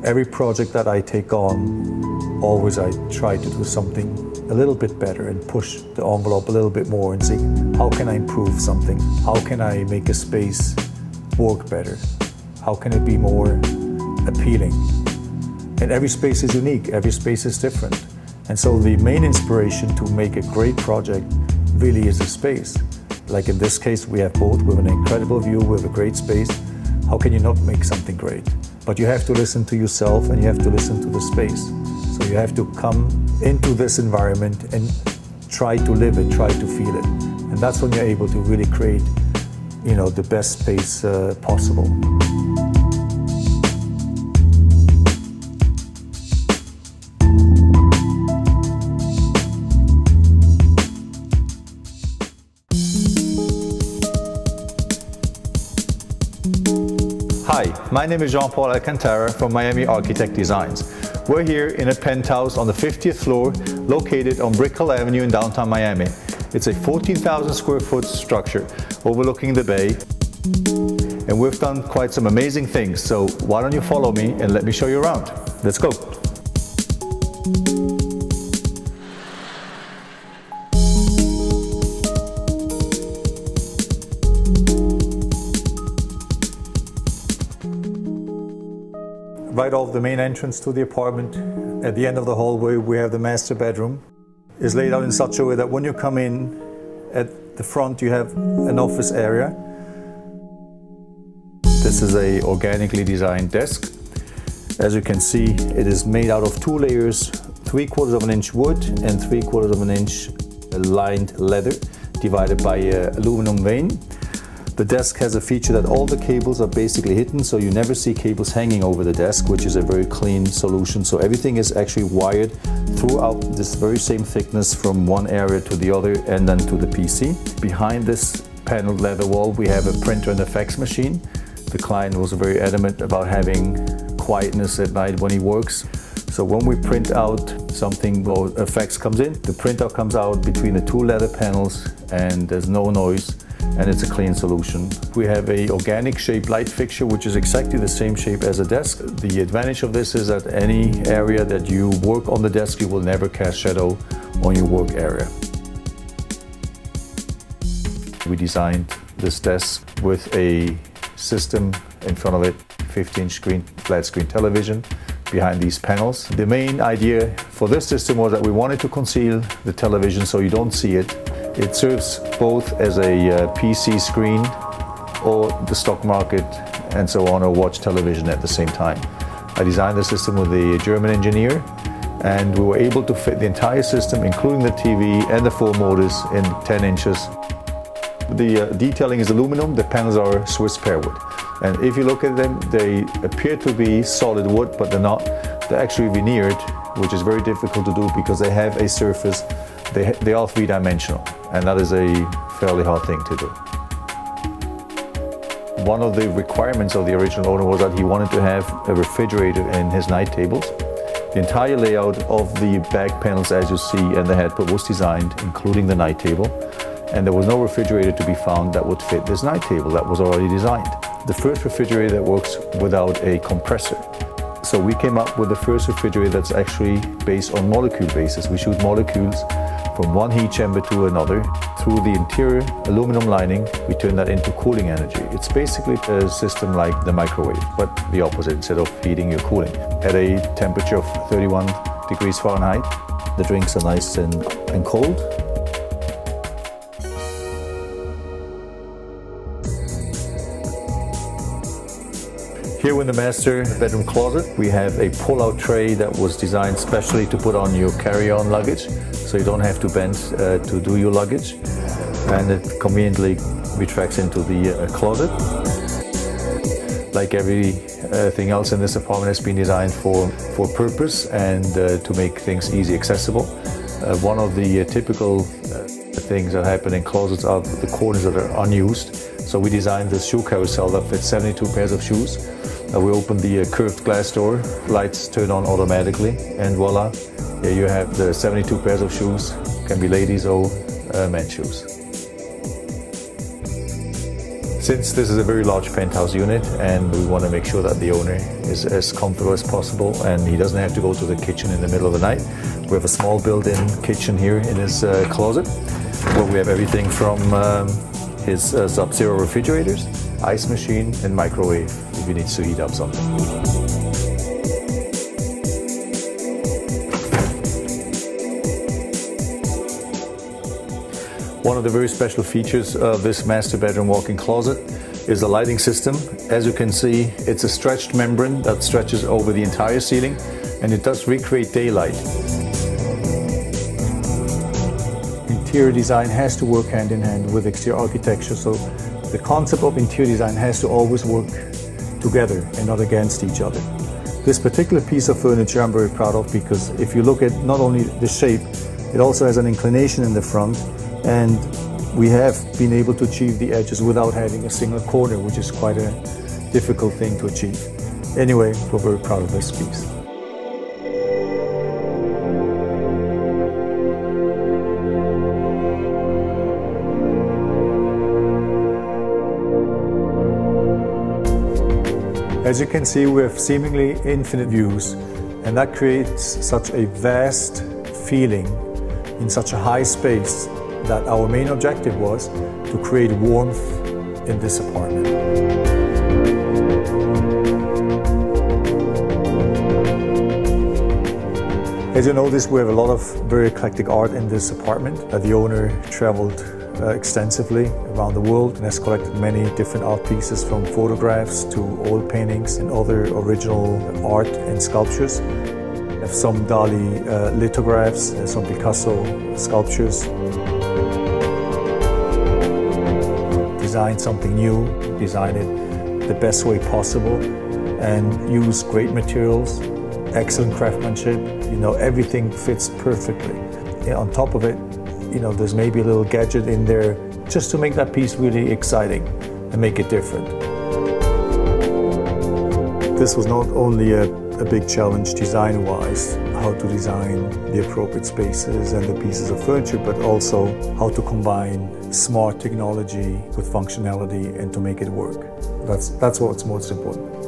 Every project that I take on, always I try to do something a little bit better and push the envelope a little bit more and see how can I improve something? How can I make a space work better? How can it be more appealing? And every space is unique, every space is different. And so the main inspiration to make a great project really is the space. Like in this case, we have both. We have an incredible view, we have a great space. How can you not make something great? But you have to listen to yourself and you have to listen to the space. So you have to come into this environment and try to live it, try to feel it. And that's when you're able to really create, the best space possible. Hi, my name is Jean-Paul Alcantara from Miami Architect Designs. We're here in a penthouse on the 50th floor located on Brickell Avenue in downtown Miami. It's a 14,000 square foot structure overlooking the bay. And we've done quite some amazing things, so why don't you follow me and let me show you around. Let's go. Right off the main entrance to the apartment, at the end of the hallway, we have the master bedroom. It's laid out in such a way that when you come in, at the front you have an office area. This is an organically designed desk. As you can see, it is made out of 2 layers, 3/4 of an inch wood and 3/4 of an inch lined leather, divided by an aluminum vein. The desk has a feature that all the cables are basically hidden, so you never see cables hanging over the desk, which is a very clean solution. So everything is actually wired throughout this very same thickness from one area to the other and then to the PC. Behind this paneled leather wall, we have a printer and a fax machine. The client was very adamant about having quietness at night when he works. So when we print out something, or a fax comes in, the printout comes out between the 2 leather panels and there's no noise. And it's a clean solution. We have a organic shaped light fixture which is exactly the same shape as a desk. The advantage of this is that any area that you work on the desk, you will never cast shadow on your work area. We designed this desk with a system in front of it, 50-inch screen, flat screen television behind these panels. The main idea for this system was that we wanted to conceal the television so you don't see it. It serves both as a PC screen or the stock market and so on, or watch television at the same time. I designed the system with a German engineer and we were able to fit the entire system, including the TV and the 4 motors, in 10 inches. The detailing is aluminum, the panels are Swiss pearwood. And if you look at them, they appear to be solid wood, but they're not. They're actually veneered, which is very difficult to do because they have a surface. They are 3-dimensional, and that is a fairly hard thing to do. One of the requirements of the original owner was that he wanted to have a refrigerator in his night tables. The entire layout of the back panels, as you see, and the headboard was designed, including the night table. And there was no refrigerator to be found that would fit this night table that was already designed. The first refrigerator that works without a compressor. So we came up with the first refrigerator that's actually based on molecule basis. We shoot molecules from one heat chamber to another. Through the interior aluminum lining, we turn that into cooling energy. It's basically a system like the microwave, but the opposite. Instead of heating, you're cooling. At a temperature of 31 degrees Fahrenheit, the drinks are nice and cold. Here in the master bedroom closet, we have a pull-out tray that was designed specially to put on your carry-on luggage, so you don't have to bend to do your luggage. And it conveniently retracts into the closet. Like everything else in this apartment has been designed for purpose and to make things easy accessible. One of the typical things that happen in closets are the corners that are unused. So we designed this shoe carousel that fits 72 pairs of shoes. We open the curved glass door, lights turn on automatically, and voila, here you have the 72 pairs of shoes. Can be ladies or men's shoes. Since this is a very large penthouse unit and we want to make sure that the owner is as comfortable as possible and he doesn't have to go to the kitchen in the middle of the night, we have a small built-in kitchen here in his closet where we have everything from his Sub-Zero refrigerators, ice machine and microwave if he needs to heat up something. One of the very special features of this master bedroom walk-in closet is the lighting system. As you can see, it's a stretched membrane that stretches over the entire ceiling and it does recreate daylight. Interior design has to work hand in hand with exterior architecture, so the concept of interior design has to always work together and not against each other. This particular piece of furniture I'm very proud of because if you look at not only the shape, it also has an inclination in the front, and we have been able to achieve the edges without having a single corner, which is quite a difficult thing to achieve. Anyway, we're very proud of this piece. As you can see, we have seemingly infinite views, and that creates such a vast feeling in such a high space that our main objective was to create warmth in this apartment. As you notice, we have a lot of very eclectic art in this apartment. The owner traveled extensively around the world and has collected many different art pieces, from photographs to oil paintings and other original art and sculptures. We have some Dali lithographs, some Picasso sculptures. Design something new, design it the best way possible, and use great materials, excellent craftsmanship. You know, everything fits perfectly. And on top of it, you know, there's maybe a little gadget in there just to make that piece really exciting and make it different. This was not only a big challenge design-wise, how to design the appropriate spaces and the pieces of furniture, but also how to combine smart technology with functionality and to make it work. That's what's most important.